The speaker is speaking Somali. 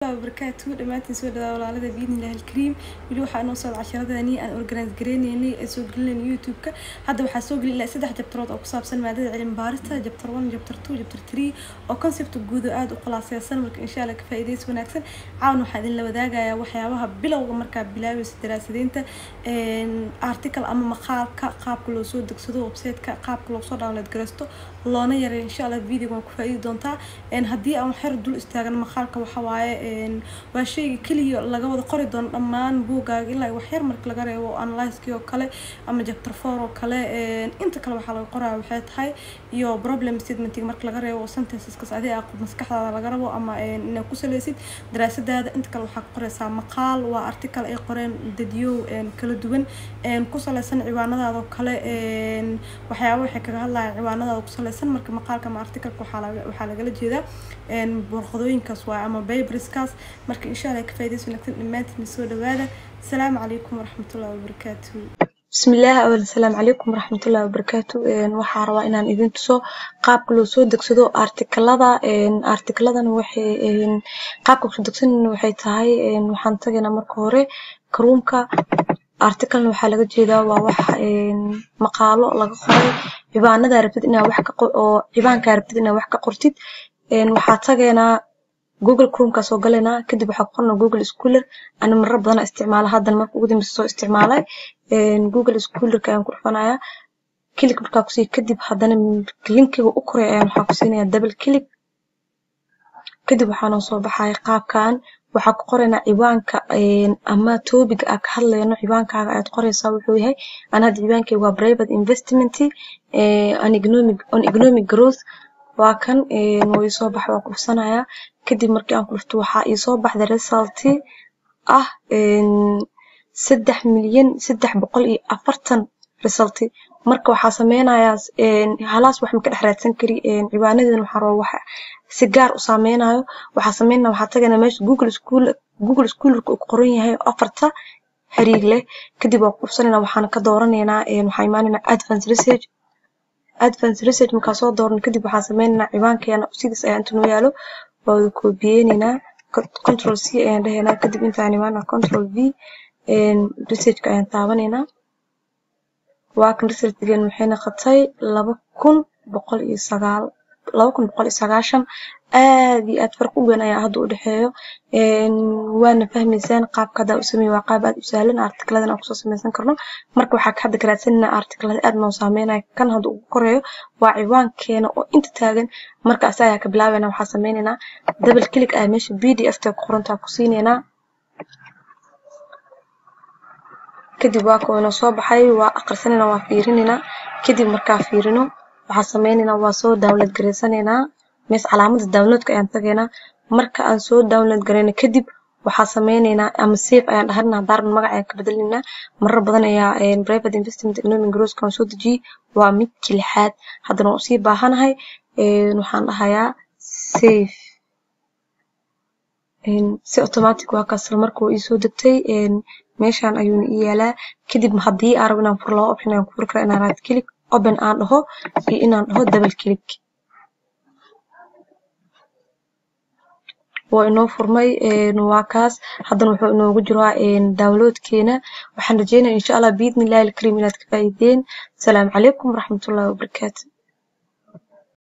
وبركاته دمانتين سو دادا walaalada biidni ilaahi الكريم wili waxa inoo soo casharadani aan organize gareynayni ee soo gelinay YouTube-ka hadda waxa soo gelin ilaa 3 jabtarood oo ku saabsan maadada cilmi baarista jabtar 1 jabtar 2 jabtar 3 oo concept guud oo aad u khalaasaysan marka insha Allah ka faa'iideyso wanaagsan caawan waxa idin la wadaagayaa waxyaabaha bilowga marka bilaabayso daraasadeynta article ama maqaalka qaabka loo soo degsado website-ka qaabka loo soo download gareysto loona yareeyo insha Allah video-gan ku faa'iidi doontaa haddii aan xir dul istaagan maqaalka waxa waaye waa shay kaliya laga wada qori doon dhammaan buugaaga ilaa wax yar marka laga reebo analysis oo kale ama chapter 4 oo kale inta kale waxa laga qoraa waxay tahay iyo problem statement marka laga reebo sentenceska saadii aqoon maskaxdaada laga rabo ama inaad ku saleysid daraasadaada inta kale waxa qoraysaa maqaal waa article ay qoreen dadyo kala duwan ku saleysan ciwaanadaada kale waxyaabo waxay kaga hadlayaan ciwaanadaada ku saleysan marka maqaalka ama article waxa laga jeedaa warqadooyinkaas waa ama paperskaas marka insha Allah ka faa'iideyso wanaagsan dhamaantiin soo dhawaada السلام عليكم ورحمة الله وبركاته بسم الله أول السلام عليكم ورحمة الله وبركاته waxaa rabaa inaan idin tuso qaabka loo soo degsado artikelada waxay qaabka loo degsan waxay tahay waxaan tagaynaa marka hore Chrome-ka article waxaa laga jeedaa waa wax maqaalo laga qoray ciwaanada rabtid inaad wax ka oo ciwaanka rabtid inaad wax ka qortid waxaa tagaynaa Google Chrome ka soo galena kadib waxa qorno Google Scholar ana mar badan isticmaala hadan marka ugu dambeysay soo isticmaalay Google Scholar ka aan ku dhufanaya click marka ku sii kadib hadana linkiga u koray ayaan waxa ku siinaya double click kadib waxaan soo baxay qaabkan waxa ku qorana ciwaanka ama topic ka hadlayno ciwaankaaga aad qoraysaa wuxuu yahay ana ciwaankayga waa private investment on economic growth waa kan way soo baxay waa ku dhufsanaya kadib markii aan ku dhufto waxa ay soo baxday result ah 3,340,000 result marka waxa sameeynaya halaas wax ma ka dhaxraadsan kari ciwaanadan waxa roo waxa si gaar u saameynayo waxa sameeynaa waxa tagana meesha Google Scholar ku qoran yahay afarta xiriir leh kadib waa ku dhufsanayna waxaan ka dooranaynaa waxa imaanayna advanced research marka soo dooran kadib waxa sameeynaa ciwaankeena sidii ay inta noo yaalo oo koobiyeynaa control C ayaan dhahaynaa kadib intaan imaana control V research ka ayaan taabanayna waa kan research-gan waxay noqotay 2,190 aad iyo aad farq u weyn ayaa hadda u dhaxeeyo waana fahmaysaan qaabka hada u sameeyo waa qaab aad u sahlan article-adan aan ku soo sameeysan karno marka waxa ka hadda garaadsanna article-ada aad noo saameynaya kan hada ugu koreeyo waa ciwaankeena oo inta taagan markaas ayaa ka bilaabayna waxa sameeynayna double click ay meesha PDF ta ku qoran tahay ku siinayna kadib waa ko inoo soo baxay waa aqrisanayna waa fiirinayna kadib marka fiirino waxa sameeynayna waa soo download gareysanayna mees calaamada download-ka ayaan tagaynaa marka aan soo download gareyno kadib waxa sameeynayna ama save ayaan dhahnaa daaran magac ayaan ka bedelinaa marar badan ayaa private investment economic growth kan soo dejiyay waa mid lixaad hadana u sii baahanahay waxaan dhahayaa save si automatic waa kaas markuu ii soo degtay meeshan ayuu ii yaalaa kadib haddii aan rabo inaan furo laba option ayaan ku furi karaa inaan right click open aan dhaho iyo inaan dhaho double click waa inoo furmay waa kaas hadana wuxuu inoogu jiraa download-keena waxaan rajeynayaa insha Allah biidni ilaahi الكريم inaad ka faa'iideen السلام عليكم ورحمة الله وبركاته